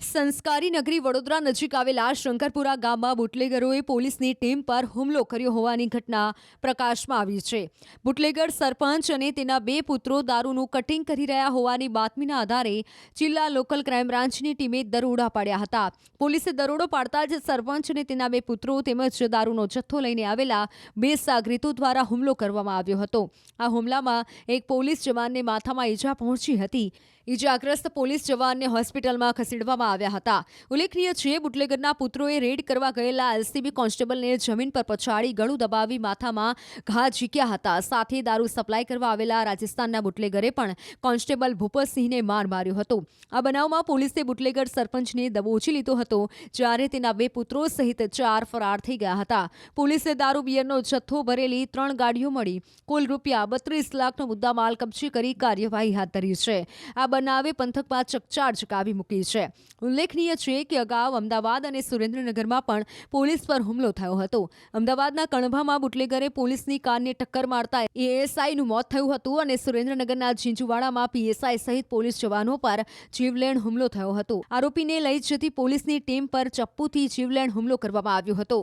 સંસ્કારી નગરી વડોદરા નજીક આવેલા શંકરપુરા ગામમાં બુટલેગરોએ પોલીસની ટીમ પર હુમલો કર્યો હોવાની ઘટના પ્રકાશમાં આવી છે. બુટલેગર સરપંચ અને તેના બે પુત્રો દારૂનું કટિંગ કરી રહ્યા હોવાની બાતમીના આધારે જિલ્લા લોકલ ક્રાઇમ બ્રાન્ચની ટીમે દરોડા પાડ્યા હતા. પોલીસે દરોડો પાડતા જ સરપંચ અને તેના બે પુત્રો તેમજ દારૂનો જથ્થો લઈને આવેલા બે સાગરીતો દ્વારા હુમલો કરવામાં આવ્યો હતો. આ હુમલામાં એક પોલીસ જવાનને માથામાં ઈજા પહોંચી હતી. ઈજાગ્રસ્ત પોલીસ જવાનને હોસ્પિટલમાં ખસેડવામાં આવ્યા હતા. ઉલ્લેખનીય છે, બુટલેગરના પુત્રોએ રેડ કરવા ગયેલા એલસીબી કોન્સ્ટેબલને જમીન પર પછાડી ગળું દબાવી માથામાં ઘા ઝીક્યા હતા. સાથે દારૂ સપ્લાય કરવા આવેલા રાજસ્થાનના બુટલેગરે પણ કોન્સ્ટેબલ ભૂપતસિંહને માર માર્યો હતો. આ બનાવમાં પોલીસે બુટલેગર સરપંચને દબોચી લીધો હતો, જ્યારે તેના બે પુત્રો સહિત 4 ફરાર થઈ ગયા હતા. પોલીસે દારૂ બિયરનો જથ્થો ભરેલી 3 ગાડીઓ મળી કુલ ₹32 લાખનો મુદ્દામાલ કબજે કરી કાર્યવાહી હાથ ધરી છે. આ બનાવે પંથકમાં ચકચાર ચકાવી મૂકી છે. ઉલ્લેખનીય છે કે અગાઉ અમદાવાદ અને સુરેન્દ્રનગરમાં પણ પોલીસ પર હુમલો થયો હતો. અમદાવાદના કણભામાં બુટલેગરે પોલીસની કારને ટક્કર મારતા એએસઆઈનું મોત થયું હતું અને સુરેન્દ્રનગરના ઝીંઝુવાડામાં પીએસઆઈ સહિત પોલીસ જવાનો પર જીવલેણ હુમલો થયો હતો. આરોપીને લઈ જતી પોલીસની ટીમ પર ચપ્પુથી જીવલેણ હુમલો કરવામાં આવ્યો હતો.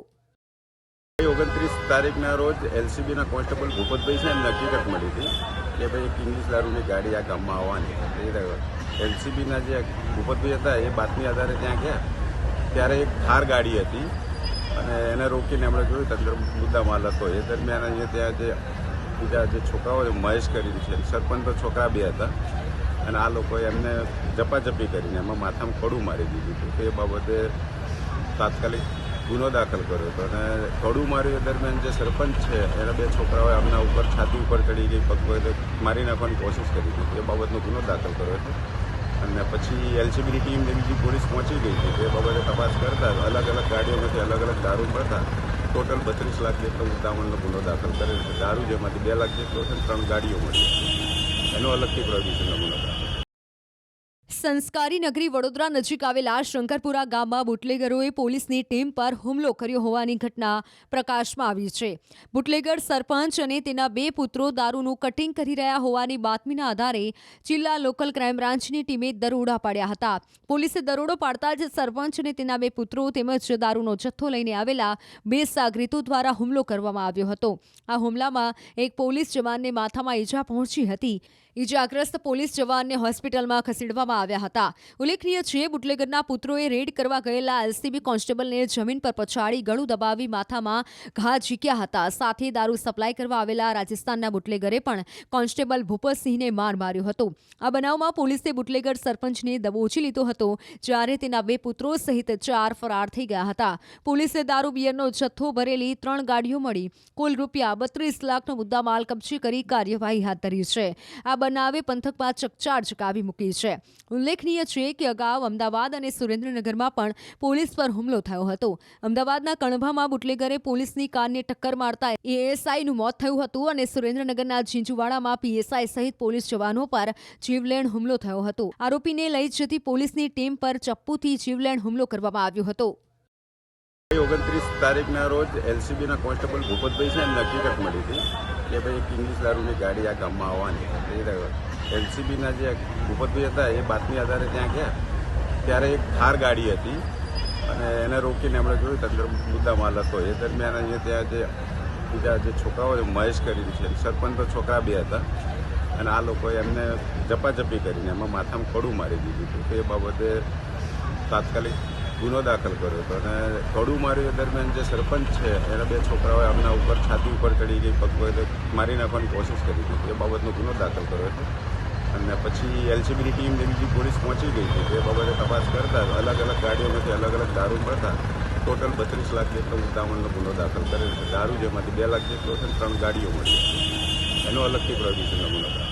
29 તારીખના રોજ એલસીબીના કોન્સ્ટેબલ ભૂપતભાઈ છે એમને હકીકત મળી હતી કે ભાઈ એક ઇંગ્લિશ દારૂની ગાડી આ ગામમાં આવવાની. એલસીબીના જે ભૂપતભાઈ હતા એ બાતમી આધારે ત્યાં ગયા ત્યારે એક થાર ગાડી હતી અને એને રોકીને એમણે જોયું તો અંદર મુદ્દામાલ હતો. એ દરમિયાન અહીંયા ત્યાં જે બીજા જે છોકરાઓ મહેશ કરીને છે સરપંચ તો છોકરા બે હતા અને આ લોકોએ એમને ઝપાઝપી કરીને એમાં માથામાં કડું મારી દીધું હતું. તે બાબતે તાત્કાલિક ગુનો દાખલ કર્યો હતો અને કડું માર્યું દરમિયાન જે સરપંચ છે એના બે છોકરાઓએ એમના ઉપર છાતી ઉપર ચડી ગઈ પગ મારી નાખવાની કોશિશ કરી હતી. એ બાબતનો ગુનો દાખલ કર્યો હતો અને પછી એલસીબીની ટીમ બીજી પોલીસ પહોંચી ગઈ હતી. તે બાબતે તપાસ કરતા અલગ અલગ ગાડીઓમાંથી અલગ અલગ દારૂ મળતા ટોટલ 32 લાખ જેટલો મુદ્દામાલનો ગુનો દાખલ કરેલો છે. દારૂ જેમાંથી 2 લાખ જેટલો છે 3 ગાડીઓ મળી એનો અલગથી પ્રોહિબિશનનો ગુનો દાખલ. સંસ્કારી નગરી વડોદરા નજીક આવેલા શંકરપુરા ગામમાં બુટલેગરોએ પોલીસની ટીમ પર હુમલો કર્યો હોવાની ઘટના પ્રકાશમાં આવી છે. બુટલેગર સરપંચ અને તેના બે પુત્રો દારૂનું કટિંગ કરી રહ્યા હોવાની બાતમીના આધારે જિલ્લા લોકલ ક્રાઇમ બ્રાન્ચની ટીમે દરોડા પાડ્યા હતા. પોલીસે દરોડો પાડતા જ સરપંચ અને તેના બે પુત્રો તેમજ દારૂનો જથ્થો લઈને આવેલા બે સાગરીતો દ્વારા હુમલો કરવામાં આવ્યો હતો. આ હુમલામાં એક પોલીસ જવાનને માથામાં ઈજા પહોંચી હતી. ઈજાગ્રસ્ત પોલીસ જવાનને હોસ્પિટલમાં ખસેડવામાં આવ્યા હતા. ઉલ્લેખનીય છે, બુટલેગરના પુત્રોએ રેડ કરવા ગયેલા એલસીબી કોન્સ્ટેબલને જમીન પર પછાડી ગળું દબાવી માથામાં ઘા ઝીક્યા હતા. સાથે દારૂ સપ્લાય કરવા આવેલા રાજસ્થાનના બુટલેગરે પણ કોન્સ્ટેબલ ભૂપતસિંહને માર માર્યો હતો. આ બનાવમાં પોલીસે બુટલેગર સરપંચને દબોચી લીધો હતો, જ્યારે તેના બે પુત્રો સહિત 4 ફરાર થઈ ગયા હતા. પોલીસે દારૂ બિયરનો જથ્થો ભરેલી 3 ગાડીઓ મળી કુલ ₹32 લાખનો મુદ્દામાલ કબજે કરી કાર્યવાહી હાથ ધરી છે. આ બનાવે પંથકમાં ચકચાર ચકાવી મૂકી છે. ઉલ્લેખનીય છે કે અગાઉ અમદાવાદ અને સુરેન્દ્રનગરમાં પણ પોલીસ પર હુમલો થયો હતો. અમદાવાદના કણભામાં બુટલેગરે પોલીસની કારને ટક્કર મારતા એએસઆઈનું મોત થયું હતું અને સુરેન્દ્રનગરના ઝીંઝુવાડામાં પીએસઆઈ સહિત પોલીસ જવાનો પર જીવલેણ હુમલો થયો હતો. આરોપીને લઈ જતી પોલીસની ટીમ પર ચપ્પુથી જીવલેણ હુમલો કરવામાં આવ્યો હતો. 29 તારીખના રોજ એલસીબીના કોન્સ્ટેબલ ભૂપતભાઈ છે એમને હકીકત મળી હતી કે ભાઈ એક ઇંગ્લિશ દારૂની ગાડી આ ગામમાં આવવાની. એલસીબીના જે ભૂપતભાઈ હતા એ બાતમી આધારે ત્યાં ગયા ત્યારે એક થાર ગાડી હતી અને એને રોકીને એમણે જોયું તો અંદર મુદ્દામાલ હતો. એ દરમિયાન અહીંયા ત્યાં જે બીજા જે છોકરાઓ મહેશ કરીને છે સરપંચ તો છોકરા બે હતા અને આ લોકોએ એમને ઝપાઝપી કરીને એમાં માથામાં કડું મારી દીધું હતું. તે બાબતે તાત્કાલિક ગુનો દાખલ કર્યો હતો અને કડું માર્યું દરમિયાન જે સરપંચ છે એના બે છોકરાઓએ એમના ઉપર છાતી ઉપર ચડી ગઈ પગ મારી નાખવાની કોશિશ કરી હતી. એ બાબતનો ગુનો દાખલ કર્યો હતો અને પછી એલસીબીની ટીમ બીજી પોલીસ પહોંચી ગઈ હતી. તે બાબતે તપાસ કરતા અલગ અલગ ગાડીઓમાંથી અલગ અલગ દારૂ મળતા ટોટલ 32 લાખ જેટલો મુદ્દામાલનો ગુનો દાખલ કરેલો છે. દારૂ જેમાંથી 2 લાખ જેટલો છે 3 ગાડીઓ મળી એનો અલગથી પ્રોહિબિશનનો ગુનો દાખલ.